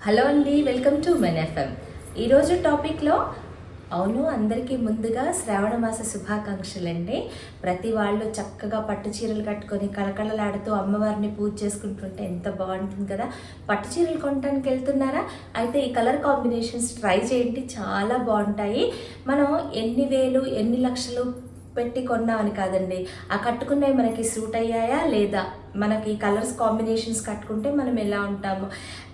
Hello అండి, welcome to men FM. ఈరోజు టాపిక్లో అవును అందరికీ ముందుగా శ్రావణ మాస శుభాకాంక్షలు అండి. ప్రతి వాళ్ళు చక్కగా పట్టు చీరలు కట్టుకొని కళకళలాడుతూ అమ్మవారిని పూజ చేసుకుంటుంటే ఎంత బాగుంటుంది కదా. పట్టు చీరలు కొనడానికి వెళ్తున్నారా? అయితే ఈ కలర్ కాంబినేషన్స్ ట్రై చేయండి, చాలా బాగుంటాయి. మనం ఎన్ని వేలు ఎన్ని లక్షలు పెట్టి కొన్నామని కాదండి, ఆ కట్టుకున్నవి మనకి సూట్ అయ్యాయా లేదా, మనకి కలర్స్ కాంబినేషన్స్ కట్టుకుంటే మనం ఎలా ఉంటాము.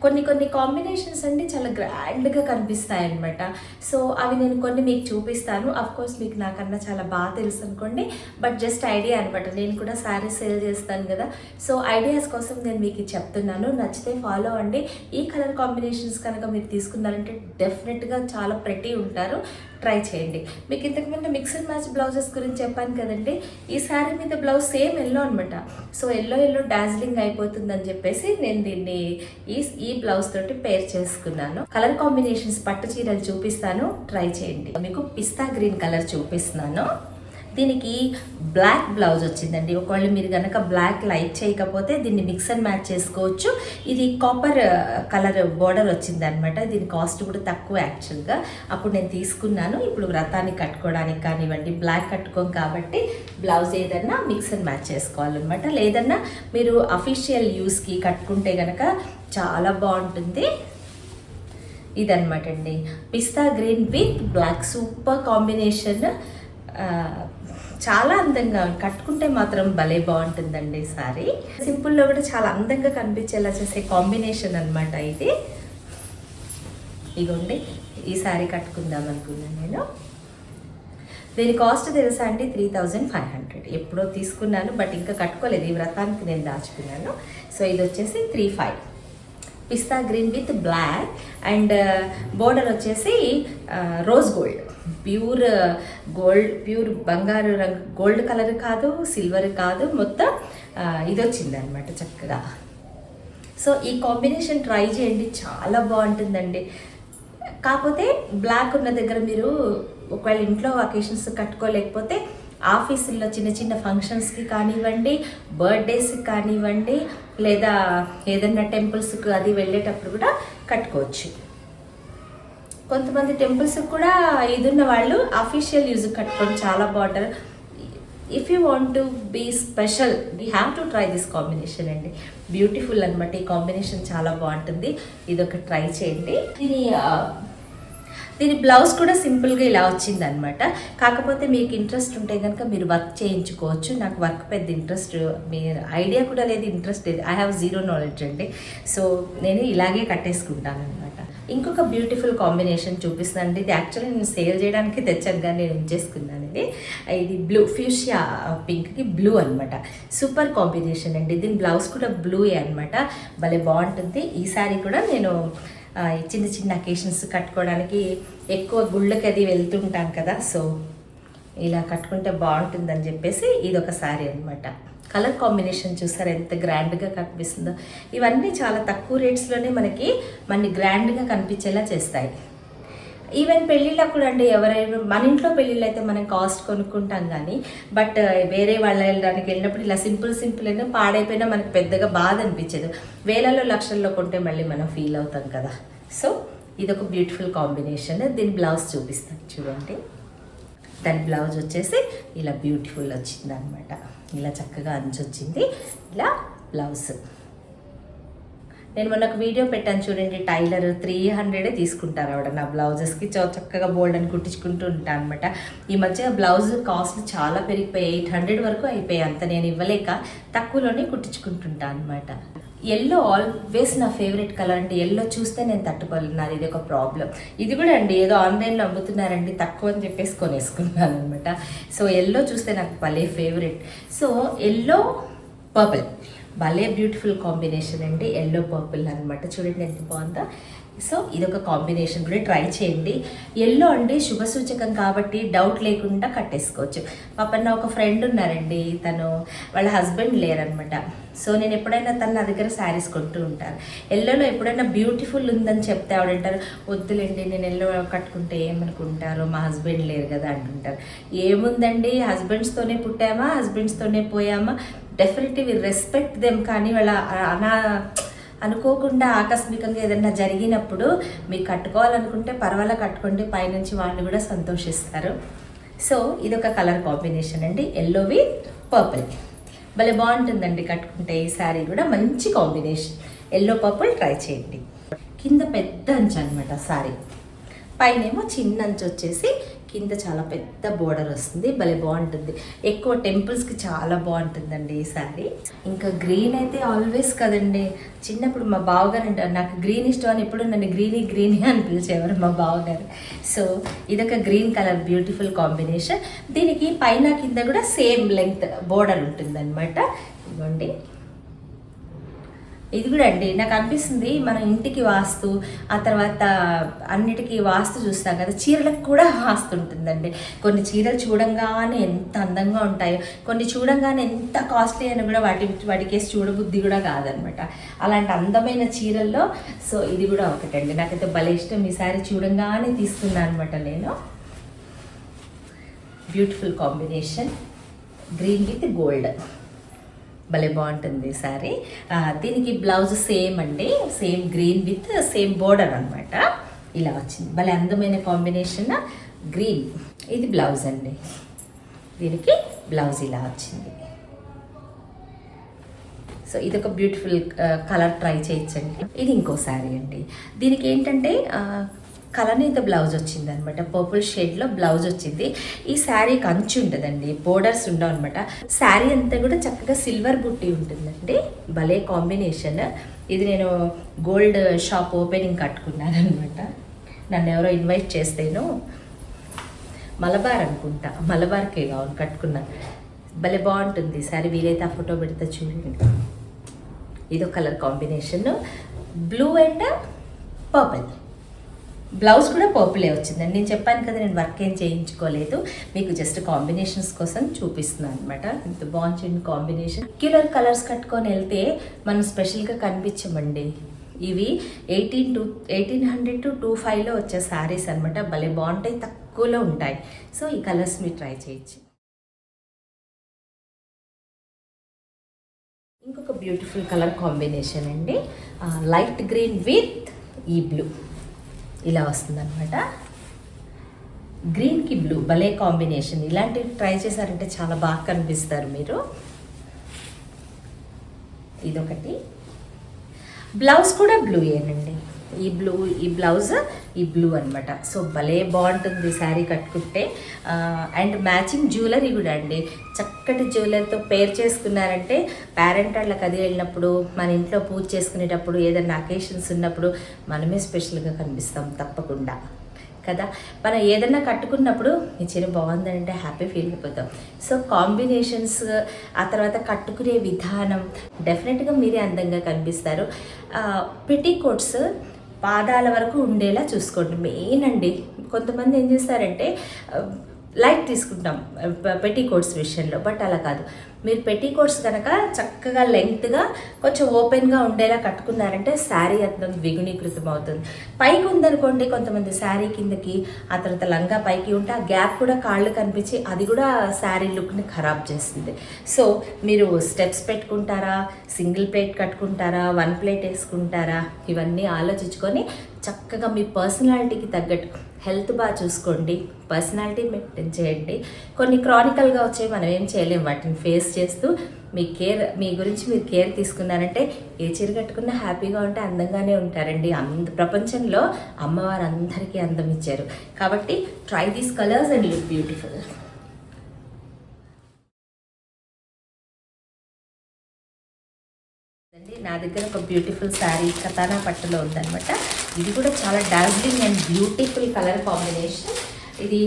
కొన్ని కాంబినేషన్స్ అండి చాలా గ్రాండ్గా కనిపిస్తాయి అనమాట. సో అవి నేను కొన్ని మీకు చూపిస్తాను. కోర్స్ మీకు నాకన్నా చాలా బాగా తెలుసు అనుకోండి, బట్ జస్ట్ ఐడియా అనమాట. నేను కూడా శారీస్ సేల్ చేస్తాను కదా, సో ఐడియాస్ కోసం నేను మీకు చెప్తున్నాను. నచ్చితే ఫాలో అండి. ఈ కలర్ కాంబినేషన్స్ కనుక మీరు తీసుకున్నారంటే డెఫినెట్గా చాలా ప్రెటీ ఉంటారు. ట్రై చేయండి. మీకు ఇంతకుముందు మిక్స్ అండ్ మ్యాచ్ బ్లౌజెస్ గురించి చెప్పాను కదండి. ఈ శారీ మీద బ్లౌజ్ సేమ్ ఎల్లో అనమాట. సో ఎల్లో డార్జిలింగ్ అయిపోతుందని చెప్పేసి నేను దీన్ని ఈ బ్లౌజ్ తోటి పేర్ చేసుకున్నాను. కలర్ కాంబినేషన్స్ పట్టు చీరలు చూపిస్తాను, ట్రై చేయండి. మీకు పిస్తా గ్రీన్ కలర్ చూపిస్తున్నాను. దీనికి బ్లాక్ బ్లౌజ్ వచ్చిందండి. ఒకవేళ మీరు కనుక బ్లాక్ లైక్ చేయకపోతే దీన్ని మిక్స్ అండ్ మ్యాచ్ చేసుకోవచ్చు. ఇది కాపర్ కలర్ బోర్డర్ వచ్చింది అనమాట. దీని కాస్ట్ కూడా తక్కువ యాక్చువల్గా. అప్పుడు నేను తీసుకున్నాను. ఇప్పుడు వ్రతానికి కట్టుకోవడానికి కానివ్వండి, బ్లాక్ కట్టుకోం కాబట్టి బ్లౌజ్ ఏదన్నా మిక్స్ అండ్ మ్యాచ్ చేసుకోవాలన్నమాట. లేదన్నా మీరు అఫీషియల్ యూస్కి కట్టుకుంటే కనుక చాలా బాగుంటుంది. ఇదనమాట అండి, pista green with black super combination. చాలా అందంగా కట్టుకుంటే మాత్రం భలే బాగుంటుందండి సారీ. సింపుల్లో కూడా చాలా అందంగా కనిపించేలా చేసే కాంబినేషన్ అనమాట ఇది. ఇగోండి, ఈ సారీ కట్టుకుందాం అనుకున్నాను నేను. దీని కాస్ట్ తెలుసా అండి? 3500. ఎప్పుడో తీసుకున్నాను, బట్ ఇంకా కట్టుకోలేదు. ఈ వ్రతానికి నేను దాచుకున్నాను. సో ఇది వచ్చేసి 35. Pista green with black and border వచ్చేసి rose gold, pure gold, pure బంగారు రంగు, గోల్డ్ కలర్ కాదు, సిల్వర్ కాదు, మొత్తం ఇది వచ్చింది అనమాట చక్కగా. సో ఈ కాంబినేషన్ ట్రై చేయండి, చాలా బాగుంటుందండి. కాకపోతే బ్లాక్ ఉన్న దగ్గర మీరు ఒకవేళ ఇంట్లో అకేషన్స్ కట్టుకోలేకపోతే ఆఫీసుల్లో చిన్న చిన్న ఫంక్షన్స్కి కానివ్వండి, బర్త్డేస్కి కానివ్వండి, లేదా ఏదన్నా టెంపుల్స్కి అది వెళ్ళేటప్పుడు కూడా కట్టుకోవచ్చు. కొంతమంది టెంపుల్స్కి కూడా ఇది ఉన్న వాళ్ళు అఫీషియల్ యూజ్ కట్టుకోవడం చాలా బాగుంటారు. If you want to be special we have to try this combination అండి. బ్యూటిఫుల్ అనమాట. ఈ కాంబినేషన్ చాలా బాగుంటుంది. ఇదొక ట్రై చేయండి. దీని బ్లౌజ్ కూడా సింపుల్గా ఇలా వచ్చింది అనమాట. కాకపోతే మీకు ఇంట్రెస్ట్ ఉంటే కనుక మీరు వర్క్ చేయించుకోవచ్చు. నాకు వర్క్ పెద్ద ఇంట్రెస్ట్, మీరు ఐడియా కూడా లేదు, ఇంట్రెస్ట్ లేదు. ఐ హ్యావ్ జీరో నాలెడ్జ్ అండి. సో నేను ఇలాగే కట్టేసుకుంటాను అనమాట. ఇంకొక బ్యూటిఫుల్ కాంబినేషన్ చూపిస్తానండి. ఇది యాక్చువల్లీ నేను సేల్ చేయడానికి తెచ్చాను కానీ నేను ఉంచేసుకున్నాను. ఇది బ్లూ, ఫ్యూషియా పింక్కి బ్లూ అనమాట. సూపర్ కాంబినేషన్ అండి. దీని బ్లౌజ్ కూడా బ్లూయే అనమాట. భలే బాగుంటుంది. ఈ సారీ కూడా నేను చిన్న చిన్న అకేషన్స్ కట్టుకోవడానికి, ఎక్కువ గుళ్ళకి అది వెళ్తుంటాం కదా, సో ఇలా కట్టుకుంటే బాగుంటుందని చెప్పేసి ఇది ఒక శారీ అనమాట. కలర్ కాంబినేషన్ చూసారు ఎంత గ్రాండ్గా కనిపిస్తుందో. ఇవన్నీ చాలా తక్కువ రేట్స్లోనే మనకి గ్రాండ్గా కనిపించేలా చేస్తాయి. ఈవెన్ పెళ్ళిళ్ళకు కూడా అండి, ఎవరైనా మన ఇంట్లో పెళ్ళిళ్ళు అయితే మనం కాస్ట్ కొనుక్కుంటాం కానీ, బట్ వేరే వాళ్ళ వెళ్ళడానికి వెళ్ళినప్పుడు ఇలా సింపుల్ అయినా పాడైపోయినా మనకు పెద్దగా బాధ అనిపించదు. వేలలో లక్షల్లో కొంటే మళ్ళీ మనం ఫీల్ అవుతాం కదా. సో ఇదొక బ్యూటిఫుల్ కాంబినేషన్. దీని బ్లౌజ్ చూపిస్తాను చూడండి. దాని బ్లౌజ్ వచ్చేసి ఇలా బ్యూటిఫుల్ వచ్చింది అనమాట. ఇలా చక్కగా అంచు వచ్చింది. ఇలా బ్లౌజ్ నేను మొన్న ఒక వీడియో పెట్టాను చూడండి. టైలర్ 300 తీసుకుంటారు ఆవిడ నా బ్లౌజెస్కి. చక్కగా బోల్డ్ అని కుట్టించుకుంటూ ఉంటాను అనమాట. ఈ మధ్య బ్లౌజ్ కాస్ట్ చాలా పెరిగిపోయి 800 వరకు అయిపోయాయి. అంత నేను ఇవ్వలేక తక్కువలోనే కుట్టించుకుంటుంటాను అనమాట. ఎల్లో ఆల్వేస్ నా ఫేవరెట్ కలర్ అండి. ఎల్లో చూస్తే నేను తట్టుకోలేను, ఇది ఒక ప్రాబ్లం. ఇది కూడా అండి ఏదో ఆన్లైన్లో అమ్ముతున్నారండి తక్కువ అని చెప్పేసి కొనేసుకున్నాను అనమాట. సో ఎల్లో చూస్తే నాకు భలే ఫేవరెట్. సో ఎల్లో పర్పుల్ భలే బ్యూటిఫుల్ కాంబినేషన్ అండి. ఎల్లో పర్పుల్ అనమాట. చూడండి ఎంత బాగుందో. సో ఇదొక కాంబినేషన్ కూడా ట్రై చేయండి. ఎల్లో అండి శుభ సూచకం కాబట్టి డౌట్ లేకుండా కట్టేసుకోవచ్చు. పాపన్న ఒక ఫ్రెండ్ ఉన్నారండి, తను వాళ్ళ హస్బెండ్ లేరనమాట. సో నేను ఎప్పుడైనా తను నా దగ్గర శారీస్ కొంటూ ఉంటాను. ఎల్లోలో ఎప్పుడైనా బ్యూటిఫుల్ ఉందని చెప్తే ఆవిడంటారు, వద్దులేండి నేను ఎల్లో కట్టుకుంటే ఏమనుకుంటారో, మా హస్బెండ్ లేరు కదా అంటుంటారు. ఏముందండి, హస్బెండ్స్తోనే పుట్టామా, హస్బెండ్స్తోనే పోయామా, డెఫినెట్లీ వి రెస్పెక్ట్ దెమ్. కానీ వాళ్ళ అనుకోకుండా ఆకస్మికంగా ఏదైనా జరిగినప్పుడు మీకు కట్టుకోవాలనుకుంటే పర్వాలా కట్టుకోండి, పైనుంచి వాళ్ళు కూడా సంతోషిస్తారు. సో ఇదొక కలర్ కాంబినేషన్ అండి, ఎల్లో విత్ పర్పుల్. భలే బాగుంటుందండి కట్టుకుంటే. ఈ శారీ కూడా మంచి కాంబినేషన్, ఎల్లో పర్పుల్ ట్రై చేయండి. కింద పెద్ద అంచు అనమాట శారీ, పైనేమో చిన్న అంచు వచ్చేసి కింద చాలా పెద్ద బోర్డర్ వస్తుంది. భలే బాగుంటుంది, ఎక్కువ టెంపుల్స్కి చాలా బాగుంటుందండి ఈ శారీ. ఇంకా గ్రీన్ అయితే ఆల్వేస్ కదండి. చిన్నప్పుడు మా బావగారు అంటారు నాకు గ్రీన్ ఇష్టం అని, ఎప్పుడు నన్ను గ్రీనీ అని పిలిచేవారు మా బావగారు. సో ఇదొక గ్రీన్ కలర్ బ్యూటిఫుల్ కాంబినేషన్. దీనికి పైన కింద కూడా సేమ్ లెంగ్త్ బోర్డర్ ఉంటుంది అనమాట. ఇదిగోండి, ఇది కూడా అండి నాకు అనిపిస్తుంది మన ఇంటికి వాస్తు, ఆ తర్వాత అన్నిటికీ వాస్తు చూస్తాం కదా, చీరలకు కూడా వాస్తు ఉంటుందండి. కొన్ని చీరలు చూడంగానే ఎంత అందంగా ఉంటాయో, కొన్ని చూడంగానే ఎంత కాస్ట్లీ అని కూడా వాటికేసి చూడబుద్ధి కూడా కాదనమాట. అలాంటి అందమైన చీరల్లో సో ఇది కూడా ఒకటండి. నాకైతే భలే ఇష్టం. ఈ సారీ చూడంగానే తీసుకున్నాను అనమాట నేను. Beautiful combination, green with gold, భలే బాగుంటుంది సారీ. దీనికి బ్లౌజ్ సేమ్ అండి, same green with same border అనమాట. ఇలా వచ్చింది, భలే అందమైన కాంబినేషన్. గ్రీన్, ఇది బ్లౌజ్ అండి, దీనికి బ్లౌజ్ ఇలా వచ్చింది. సో ఇదొక బ్యూటిఫుల్ కలర్ ట్రై చేయొచ్చండి. ఇది ఇంకో శారీ అండి. దీనికి ఏంటంటే కలనీత బ్లౌజ్ వచ్చింది అనమాట, పర్పుల్ షేడ్లో బ్లౌజ్ వచ్చింది. ఈ శారీకి అంచు ఉంటుందండి, బోర్డర్స్ ఉండవు అనమాట. శారీ అంతా కూడా చక్కగా సిల్వర్ బుట్టి ఉంటుందండి, భలే కాంబినేషన్. ఇది నేను గోల్డ్ షాప్ ఓపెనింగ్ కట్టుకున్నాను అనమాట. నన్ను ఎవరో ఇన్వైట్ చేస్తేను, మలబార్ అనుకుంటా, మలబార్కే కావాలి కట్టుకున్నాను. భలే బాగుంటుంది శారీ. వీలైతే ఆ ఫోటో పెడితే చూడండి. ఇదో colour combination, blue and purple. Blouse కూడా పర్పులే వచ్చిందండి. నేను చెప్పాను కదా నేను వర్క్ ఏం చేయించుకోలేదు, మీకు జస్ట్ కాంబినేషన్స్ కోసం చూపిస్తున్నాను అనమాట. ఇంత బాగుంది కాంబినేషన్. రెగ్యులర్ కలర్స్ కట్టుకొని వెళ్తే మనం స్పెషల్గా కనిపించమండి. ఇవి 1800 to 25లో వచ్చే శారీస్ అనమాట. భలే బాగుంటాయి, తక్కువలో ఉంటాయి. సో ఈ కలర్స్ మీరు ట్రై చేయొచ్చు. ఇంకొక బ్యూటిఫుల్ కలర్ కాంబినేషన్ అండి, లైట్ గ్రీన్ విత్ ఈ బ్లూ, ఇలా వస్తుందన్నమాట. గ్రీన్కి బ్లూ భలే కాంబినేషన్. ఇలాంటివి ట్రై చేశారంటే చాలా బాగా కనిపిస్తారు మీరు. ఇదొకటి, బ్లౌజ్ కూడా బ్లూ ఏనండి. ఈ బ్లౌజ్ ఈ బ్లూ అనమాట. సో భలే బాగుంటుంది శారీ కట్టుకుంటే. అండ్ మ్యాచింగ్ జ్యువెలరీ కూడా అండి, చక్కటి జ్యువెలరీతో పేర్ చేసుకున్నారంటే పేరెంట్ వాళ్ళకి అది వెళ్ళినప్పుడు, మన ఇంట్లో పూజ చేసుకునేటప్పుడు, ఏదైనా అకేషన్స్ ఉన్నప్పుడు మనమే స్పెషల్గా కనిపిస్తాం తప్పకుండా కదా. మనం ఏదైనా కట్టుకున్నప్పుడు మీ చీర బాగుందంటే హ్యాపీ ఫీల్ అయిపోతాం. సో కాంబినేషన్స్, ఆ తర్వాత కట్టుకునే విధానం, డెఫినెట్గా మీరే అందంగా కనిపిస్తారు. పెట్టికోట్స్ పాదాల వరకు ఉండేలా చూసుకోండి మెయిన్ అండి. కొంతమంది ఏం చేస్తారంటే లైట్ తీసుకుంటాం పెట్టికోట్స్ విషయంలో, బట్ అలా కాదు. మీరు పెట్టికోట్స్ కనుక చక్కగా లెంగ్త్గా కొంచెం ఓపెన్గా ఉండేలా కట్టుకున్నారంటే శారీ అర్థం ద్విగుణీకృతం అవుతుంది. పైకి ఉందనుకోండి కొంతమంది శారీ కిందకి, ఆ తర్వాత లంగా పైకి ఉంటే ఆ గ్యాప్ కూడా కాళ్ళు కనిపించి అది కూడా శారీ లుక్ని ఖరాబ్ చేస్తుంది. సో మీరు స్టెప్స్ పెట్టుకుంటారా, సింగిల్ ప్లేట్ కట్టుకుంటారా, వన్ ప్లేట్ వేసుకుంటారా, ఇవన్నీ ఆలోచించుకొని చక్కగా మీ పర్సనాలిటీకి తగ్గట్టు హెల్త్ బాగా చూసుకోండి, పర్సనాలిటీ మెయింటైన్ చేయండి. కొన్ని క్రానికల్గా వచ్చాయి, మనం ఏం చేయలేము, వాటిని ఫేస్ చేస్తూ మీ గురించి మీరు కేర్ తీసుకున్నారంటే ఏ చీర కట్టుకున్నా హ్యాపీగా ఉంటే అందంగానే ఉంటారండి. ప్రపంచంలో అమ్మవారు అందరికీ అందం ఇచ్చారు కాబట్టి try these colours and look beautiful. నా దగ్గర ఒక బ్యూటిఫుల్ శారీ కతానా పట్టులో ఉందన్నమాట. ఇది కూడా చాలా Darjeeling and beautiful colour combination. ఇది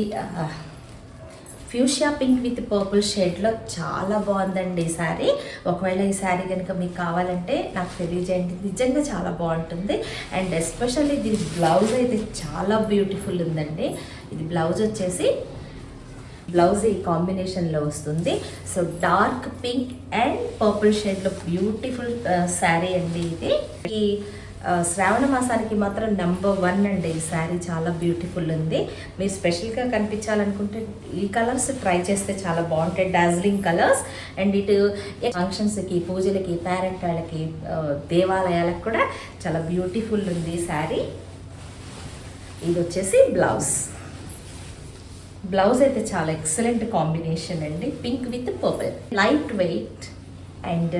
ఫ్యూషియా పింక్ విత్ పర్పుల్ షేడ్లో చాలా బాగుందండి ఈ శారీ. ఒకవేళ ఈ శారీ కనుక మీకు కావాలంటే నాకు తెలియజేయండి, నిజంగా చాలా బాగుంటుంది. అండ్ ఎస్పెషల్లీ దీని బ్లౌజ్ అయితే చాలా బ్యూటిఫుల్ ఉందండి. ఇది బ్లౌజ్ వచ్చేసి బ్లౌజ్ ఈ కాంబినేషన్లో వస్తుంది. So dark pink and purple షేడ్లో బ్యూటిఫుల్ శారీ అండి ఇది. ఈ శ్రావణ మాసానికి మాత్రం నెంబర్ 1 అండి. ఈ శారీ చాలా బ్యూటిఫుల్ ఉంది. మీరు స్పెషల్గా కనిపించాలనుకుంటే ఈ కలర్స్ ట్రై చేస్తే చాలా బాగుంటాయి. డార్జిలింగ్ కలర్స్. అండ్ ఇటు ఫంక్షన్స్కి, పూజలకి, పేరెంట్ వాళ్ళకి, దేవాలయాలకు కూడా చాలా బ్యూటిఫుల్ ఉంది ఈ శారీ. ఇది వచ్చేసి బ్లౌజ్ అయితే చాలా ఎక్సలెంట్ కాంబినేషన్ అండి. Pink with purple. Light weight and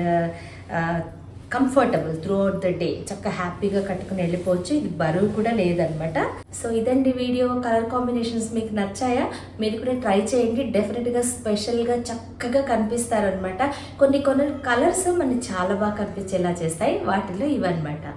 comfortable through out the day. చక్కగా హ్యాపీగా కట్టుకుని వెళ్ళిపోవచ్చు. ఇది బరువు కూడా లేదనమాట. సో ఇదండి వీడియో. కలర్ కాంబినేషన్స్ మీకు నచ్చాయా? మీరు కూడా ట్రై చేయండి. డెఫినెట్గా స్పెషల్గా చక్కగా కనిపిస్తారనమాట. కొన్ని కలర్స్ మనకి చాలా బాగా కనిపించేలా చేస్తాయి. వాటిలో ఇవన్నమాట.